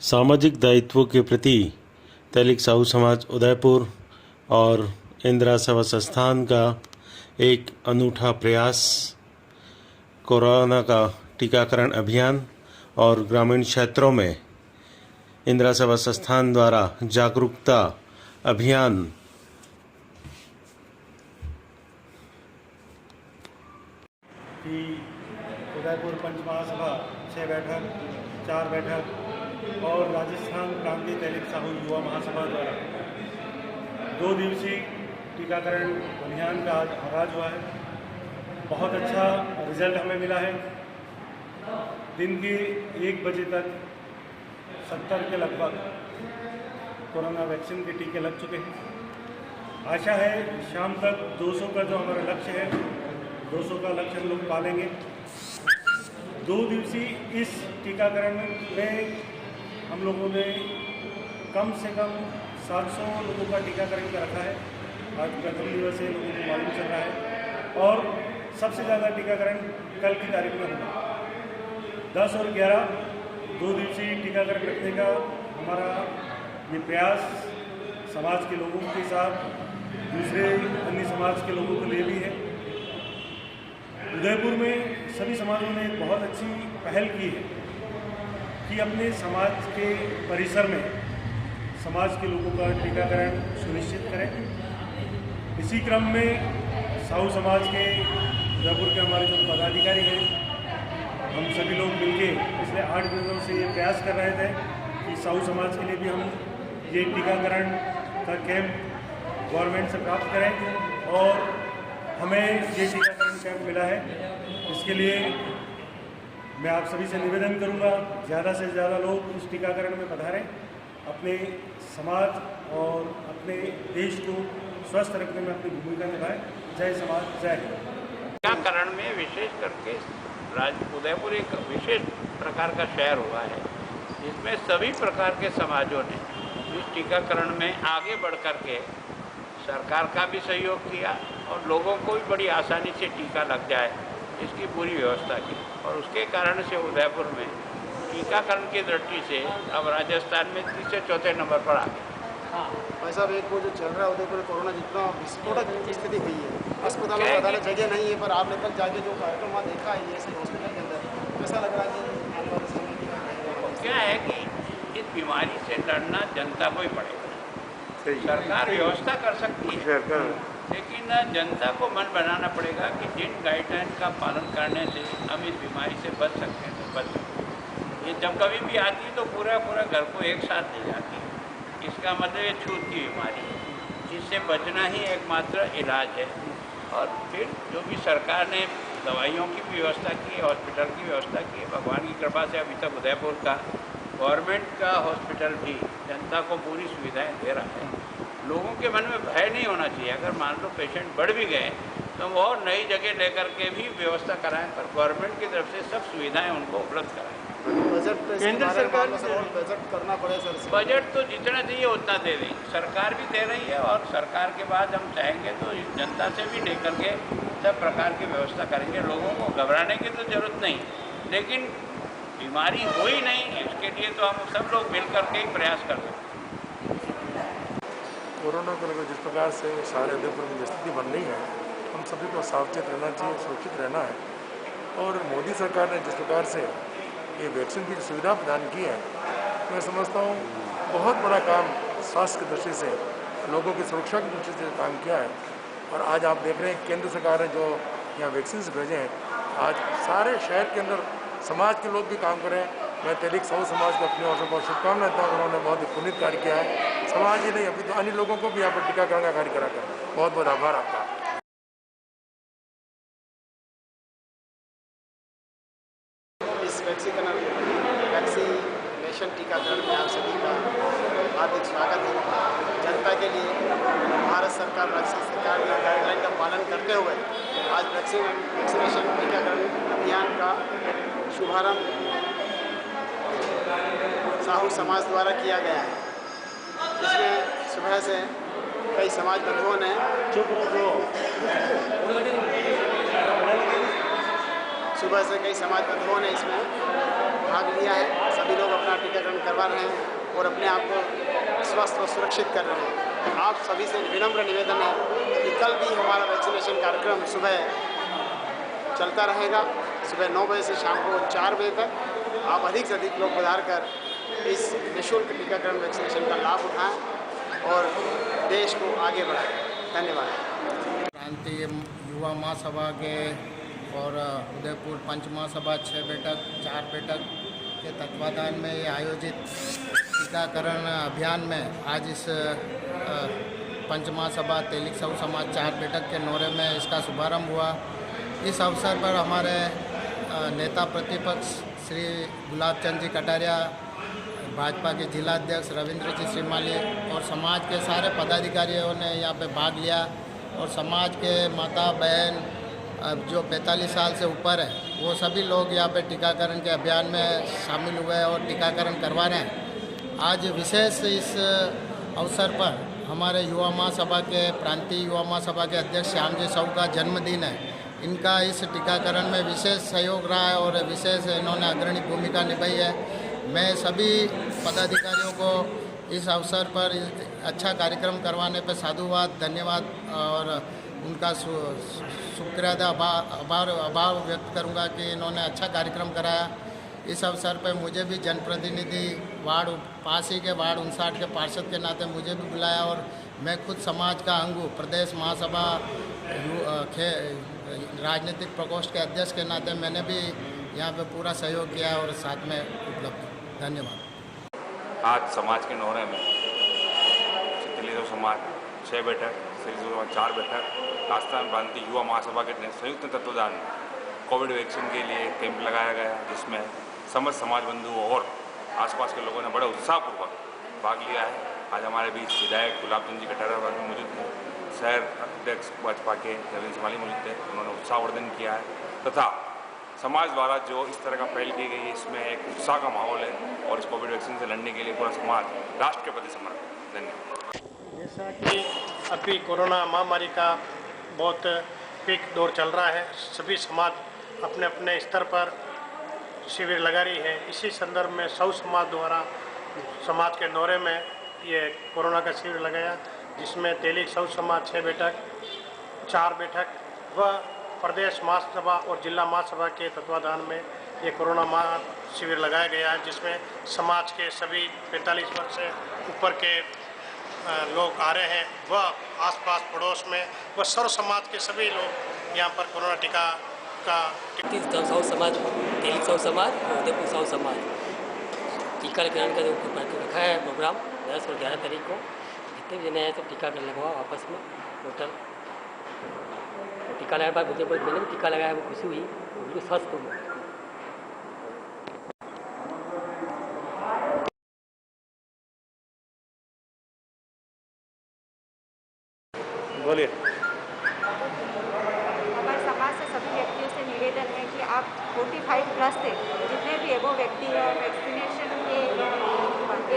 सामाजिक दायित्व के प्रति तैलिक साहू समाज उदयपुर और इंदिरा सेवा संस्थान का एक अनूठा प्रयास, कोरोना का टीकाकरण अभियान और ग्रामीण क्षेत्रों में इंदिरा सेवा संस्थान द्वारा जागरूकता अभियान कि उदयपुर पंच महासभा 6 बैठक 4 बैठक और राजस्थान क्रांति तैलिक साहू युवा महासभा द्वारा 2 दिवसीय टीकाकरण अभियान का आज आगाज हुआ है। बहुत अच्छा रिजल्ट हमें मिला है। दिन के 1 बजे तक 70 के लगभग कोरोना वैक्सीन के टीके लग चुके हैं। आशा है शाम तक 200 का जो हमारा लक्ष्य है, 200 का लक्ष्य हम लोग पालेंगे। 2 दिवसीय इस टीकाकरण में हम लोगों ने कम से कम 700 लोगों का टीकाकरण कर रखा है। आज प्रथम दिवस है, लोगों को मालूम चल रहा है और सबसे ज़्यादा टीकाकरण कल की तारीख में होगा। 10 और 11 2 दिवसीय टीकाकरण रखने का हमारा ये प्रयास समाज के लोगों के साथ दूसरे अन्य समाज के लोगों के लिए भी है। उदयपुर में सभी समाजों ने एक बहुत अच्छी पहल की है कि अपने समाज के परिसर में समाज के लोगों का टीकाकरण सुनिश्चित करें। इसी क्रम में साहू समाज के उदयपुर के हमारे जो पदाधिकारी हैं, हम सभी लोग मिलके पिछले 8 दिनों से ये प्रयास कर रहे थे कि साहू समाज के लिए भी हम ये टीकाकरण का कैंप गवर्नमेंट से प्राप्त करें और हमें ये टीकाकरण कैंप मिला है। इसके लिए मैं आप सभी से निवेदन करूंगा, ज़्यादा से ज़्यादा लोग इस टीकाकरण में पधारें, अपने समाज और अपने देश को स्वस्थ रखने में अपनी भूमिका निभाएं। जय समाज, जय हिंद। टीकाकरण में विशेष करके उदयपुर एक विशेष प्रकार का शहर हुआ है, जिसमें सभी प्रकार के समाजों ने इस टीकाकरण में आगे बढ़ कर के सरकार का भी सहयोग किया और लोगों को भी बड़ी आसानी से टीका लग जाए, इसकी पूरी व्यवस्था की। और उसके कारण से उदयपुर में टीकाकरण की दृष्टि से अब राजस्थान में 3 से 4 नंबर पर आ गए। भाई साहब, एक वो जो चल रहा है उदयपुर कोरोना जितना विस्फोटक स्थिति हुई है, अस्पतालों में ज़्यादा जगह नहीं है, पर आपने कल जाके जो कार्यक्रम वहाँ देखा है ऐसे हॉस्पिटल के अंदर, ऐसा लग रहा है कि आने वाले समय में क्या है कि इस बीमारी से लड़ना जनता को ही पड़ेगा। सरकार व्यवस्था कर सकती है, लेकिन जनता को मन बनाना पड़ेगा कि जिन गाइडलाइन का पालन करने से हम इस बीमारी से बच सकते हैं तो बच सकते हैं। ये जब कभी भी आती है तो पूरा घर को एक साथ ले जाती है। इसका मतलब ये छूत की बीमारी है, जिससे बचना ही एकमात्र इलाज है। और फिर जो भी सरकार ने दवाइयों की भी व्यवस्था की है, हॉस्पिटल की व्यवस्था की है, भगवान की कृपा से अभी तक उदयपुर का गवर्नमेंट का हॉस्पिटल भी जनता को पूरी सुविधाएं दे रहा है। लोगों के मन में भय नहीं होना चाहिए। अगर मान लो पेशेंट बढ़ भी गए तो हम और नई जगह लेकर के भी व्यवस्था कराएं, पर गवर्नमेंट की तरफ से सब सुविधाएं उनको उपलब्ध कराएं। केंद्र सरकार बजट करना पड़े सर। बजट तो जितना चाहिए उतना दे रही सरकार भी दे रही है, और सरकार के बाद हम चाहेंगे तो जनता से भी लेकर के सब प्रकार की व्यवस्था करेंगे। लोगों को घबराने की तो जरूरत नहीं, लेकिन बीमारी हो ही नहीं, इसके लिए तो हम सब लोग मिल करके ही प्रयास कर सकते हैं। कोरोना को लेकर जिस प्रकार से सारे उदयपुर में स्थिति बन रही है, हम सभी को सावचेत रहना चाहिए, सुरक्षित रहना है। और मोदी सरकार ने जिस प्रकार से ये वैक्सीन की सुविधा प्रदान की है, मैं समझता हूँ बहुत बड़ा काम स्वास्थ्य की दृष्टि से, लोगों की सुरक्षा की दृष्टि से काम किया है। और आज आप देख रहे हैं केंद्र सरकार ने जो यहाँ वैक्सीन भेजे हैं, आज सारे शहर के अंदर समाज के लोग भी काम करें। मैं तैलिक साहू समाज को अपनी ओर से बहुत शुभकामनाएं देता हूँ। उन्होंने बहुत ही पुनीत कार्य किया है। समाज ही नहीं, अभी तो अन्य लोगों को भी यहाँ पर टीकाकरण का कार्य कराकर बहुत बहुत आभार आपका। इस वैक्सीनेशन टीकाकरण में आप सभी का हार्दिक स्वागत है। जनता के लिए भारत सरकार, राज्य सरकार की गाइडलाइन का पालन करते हुए आज वैक्सीनेशन टीकाकरण अभियान का शुभारंभ साहू समाज द्वारा किया गया है। इसमें सुबह से कई समाज बंधुओं ने इसमें भाग लिया है। सभी लोग अपना टीकाकरण टीकाकरण करवा रहे हैं और अपने आप को स्वस्थ और सुरक्षित कर रहे हैं। आप सभी से विनम्र निवेदन है कि कल भी हमारा वैक्सीनेशन कार्यक्रम सुबह चलता रहेगा, सुबह 9 बजे से शाम को 4 बजे तक। आप अधिक से अधिक लोग पधार कर इस निःशुल्क टीकाकरण वैक्सीनेशन का लाभ उठाएं और देश को आगे बढ़ाएं। धन्यवाद। प्रांतीय युवा महासभा के और उदयपुर पंच महासभा 6 बैठक 4 बैठक के तत्वाधान में ये आयोजित टीकाकरण अभियान में आज इस पंच महासभा तेलिक साहू समाज 4 बैठक के नौरे में इसका शुभारंभ हुआ। इस अवसर पर हमारे नेता प्रतिपक्ष श्री गुलाब चंद जी कटारिया, भाजपा के जिला अध्यक्ष रविंद्र जी श्रीमाली और समाज के सारे पदाधिकारियों ने यहाँ पे भाग लिया और समाज के माता बहन जो 45 साल से ऊपर है वो सभी लोग यहाँ पे टीकाकरण के अभियान में शामिल हुए और टीकाकरण करवा रहे हैं। आज विशेष इस अवसर पर हमारे युवा महासभा के प्रांतीय युवा महासभा के अध्यक्ष श्यामजी साहू का जन्मदिन है। इनका इस टीकाकरण में विशेष सहयोग रहा है और विशेष इन्होंने अग्रणी भूमिका निभाई है। मैं सभी पदाधिकारियों को इस अवसर पर अच्छा कार्यक्रम करवाने पर साधुवाद, धन्यवाद और उनका शुक्रिया आभार व्यक्त करूंगा कि इन्होंने अच्छा कार्यक्रम कराया। इस अवसर पर मुझे भी जनप्रतिनिधि वार्ड पासी के वार्ड 59 के पार्षद के नाते मुझे भी बुलाया और मैं खुद समाज का अंग हूँ। प्रदेश महासभा राजनीतिक प्रकोष्ठ के अध्यक्ष के नाते मैंने भी यहाँ पे पूरा सहयोग किया और साथ में उपलब्ध। धन्यवाद। आज समाज के नौरे में तेलिक समाज 6 बैठक, श्री समाज 4 बैठक, राजस्थान प्रांतीय युवा महासभा के संयुक्त तत्वाधान में कोविड वैक्सीन के लिए कैंप लगाया गया, जिसमें समस्त समाज बंधुओं और आसपास के लोगों ने बड़े उत्साहपूर्वक भाग लिया है। आज हमारे बीच विधायक गुलाब चंद जी कटारिया मौजूद थे, शहर अध्यक्ष भाजपा के रविंद्र श्रीमाली मौजूद थे। उन्होंने उत्साहवर्धन किया है तथा समाज द्वारा जो इस तरह का पहल की गई है इसमें एक उत्साह का माहौल है और इस कोविड वैक्सीन से लड़ने के लिए पूरा समाज राष्ट्र के प्रति समर्पित। धन्यवाद। जैसा कि अभी कोरोना महामारी का बहुत पीक दौर चल रहा है, सभी समाज अपने अपने स्तर पर शिविर लगा रही है। इसी संदर्भ में साहू समाज द्वारा समाज के दौरे में ये कोरोना का शिविर लगाया, जिसमें तेलिक साहू समाज 6 बैठक 4 बैठक व प्रदेश महासभा और जिला महासभा के तत्वाधान में ये कोरोना शिविर लगाया गया है, जिसमें समाज के सभी 45 वर्ष से ऊपर के लोग आ रहे हैं व आसपास पड़ोस में व सर्व समाज के सभी लोग यहाँ पर कोरोना टीका का साहू समाज, तेलिक साहू समाज और उदयपुर साहू समाज टीकाकरण का जो रखा है प्रोग्राम 10 और 11 तारीख को। जितने भी जने हैं सब टीकाकरण लगवाओ आपस में टोटल। टीका लगाने के बाद मुझे मैंने भी टीका लगाया, वो खुशी हुई, बिल्कुल स्वस्थ हूँ। बोलिए। हमारे समाज से सभी व्यक्तियों से निवेदन है कि आप 45 प्लस से जितने भी एबो व्यक्ति और वैक्सीनेशन के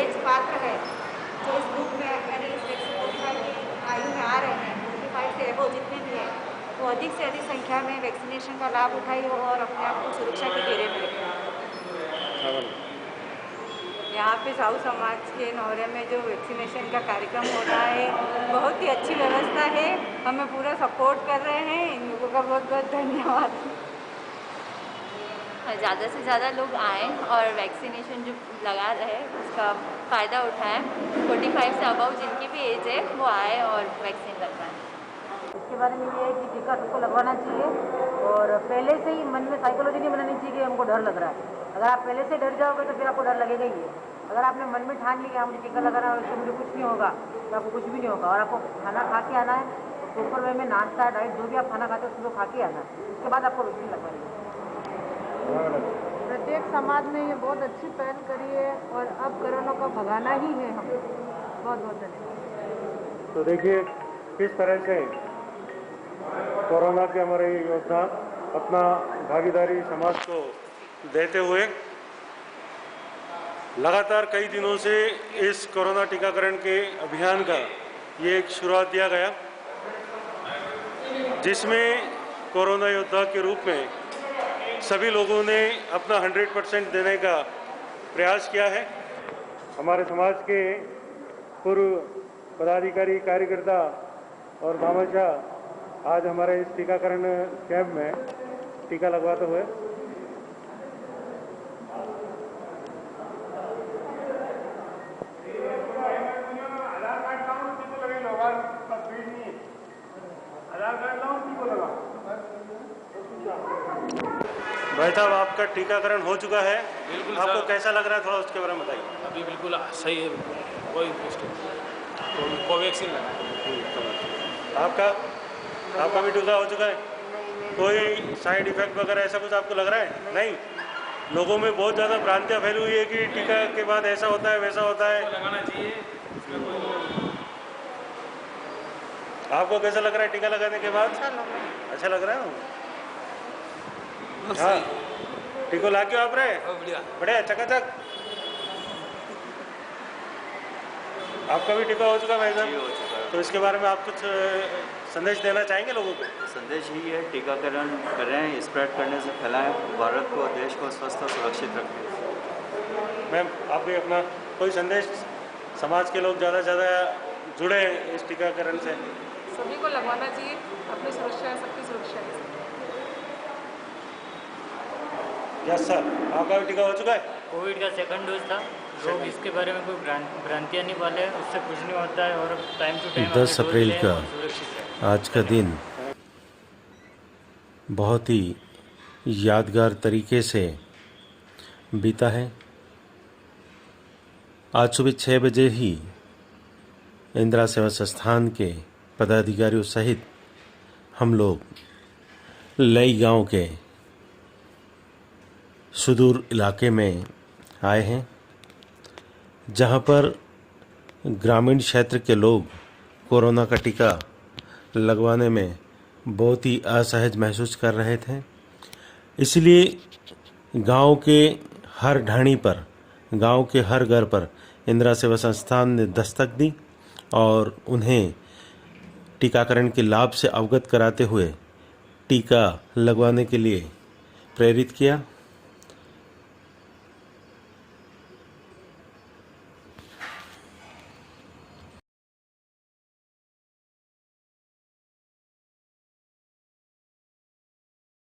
एज पात्र है जो इस ग्रुप में यानी इस 45 की आयु में आ रहे हैं, 45 से एबो जितने भी हैं वो अधिक से अधिक संख्या में वैक्सीनेशन का लाभ उठाइए और अपने आप को सुरक्षा के घेरे में रखें। यहाँ पे साहू समाज के नौरे में जो वैक्सीनेशन का कार्यक्रम हो रहा है बहुत ही अच्छी व्यवस्था है, हमें पूरा सपोर्ट कर रहे हैं, इन लोगों का बहुत बहुत धन्यवाद। ज़्यादा से ज़्यादा लोग आएँ और वैक्सीनेशन जो लगा रहे उसका फ़ायदा उठाएं। 45 से अबव जिनकी भी एज है वो आए और वैक्सीन लगवाएं। इसके बारे में ये है कि टीका सबको लगवाना चाहिए और पहले से ही मन में साइकोलॉजी नहीं बनानी चाहिए कि हमको डर लग रहा है। अगर आप पहले से डर जाओगे तो फिर आपको डर लगेगा ही है। अगर आपने मन में ठान लिया मुझे टीका लगाना है उससे मुझे कुछ नहीं होगा तो आपको कुछ भी नहीं होगा। और आपको खाना खा के आना है तो प्रॉपर वे में नाश्ता डाइट जो भी आप खाना खाते हो उसको खा के आना है, उसके बाद आपको वैक्सीन लगवानी है। प्रत्येक समाज ने ये बहुत अच्छी पहल करी है और अब कोरोना को भगाना ही है हम। बहुत बहुत धन्यवाद। तो देखिए किस तरह से कोरोना के हमारे योद्धा अपना भागीदारी समाज को देते हुए लगातार कई दिनों से इस कोरोना टीकाकरण के अभियान का ये एक शुरुआत दिया गया, जिसमें कोरोना योद्धा के रूप में सभी लोगों ने अपना 100% देने का प्रयास किया है। हमारे समाज के पूर्व पदाधिकारी, कार्यकर्ता और भामाशाह आज हमारे इस टीकाकरण कैंप में टीका लगवाते हुए भाई साहब, आपका टीकाकरण हो चुका है। बिल्कुल आपको सर। कैसा लग रहा है, थोड़ा उसके बारे में बताइए। अभी बिल्कुल सही है, बिल्कुल कोई कोवैक्सीन लगा है। आपका भी टीका हो चुका है? कोई साइड इफेक्ट वगैरह ऐसा कुछ आपको लग रहा है? नहीं। लोगों में बहुत ज़्यादा भ्रांतियाँ फैली हुई है कि टीका के बाद ऐसा होता है, वैसा होता है। लगाना चाहिए। आपको कैसा लग रहा है टीका लगाने के बाद? अच्छा लग रहा है। हाँ, टीको ला क्यों आप रहे? बढ़िया, चकाचक। आपका भी टीका हो चुका है भाई साहब? तो इसके बारे में आप कुछ संदेश देना चाहेंगे लोगों को? संदेश यही है, टीकाकरण करें, स्प्रेड करने से फैलाएं, भारत को, देश को स्वस्थ और सुरक्षित रखें। मैम, आप भी अपना कोई संदेश, समाज के लोग ज़्यादा से ज़्यादा जुड़े इस टीकाकरण से। सभी को लगवाना चाहिए, अपनी सुरक्षा है, सबकी सुरक्षा है। यस सर, आपका भी टीका हो चुका है? कोविड का सेकंड डोज था। लोग इसके बारे में कोई भ्रांतियाँ नहीं पाले, उससे कुछ नहीं होता है और टाइम टू टाइम 10 अप्रैल का आज का दिन बहुत ही यादगार तरीके से बीता है। आज सुबह 6 बजे ही इंदिरा सेवा संस्थान के पदाधिकारियों सहित हम लोग लई गांव के सुदूर इलाके में आए हैं, जहां पर ग्रामीण क्षेत्र के लोग कोरोना का टीका लगवाने में बहुत ही असहज महसूस कर रहे थे। इसलिए गांव के हर ढाणी पर, गांव के हर घर पर इंदिरा सेवा संस्थान ने दस्तक दी और उन्हें टीकाकरण के लाभ से अवगत कराते हुए टीका लगवाने के लिए प्रेरित किया।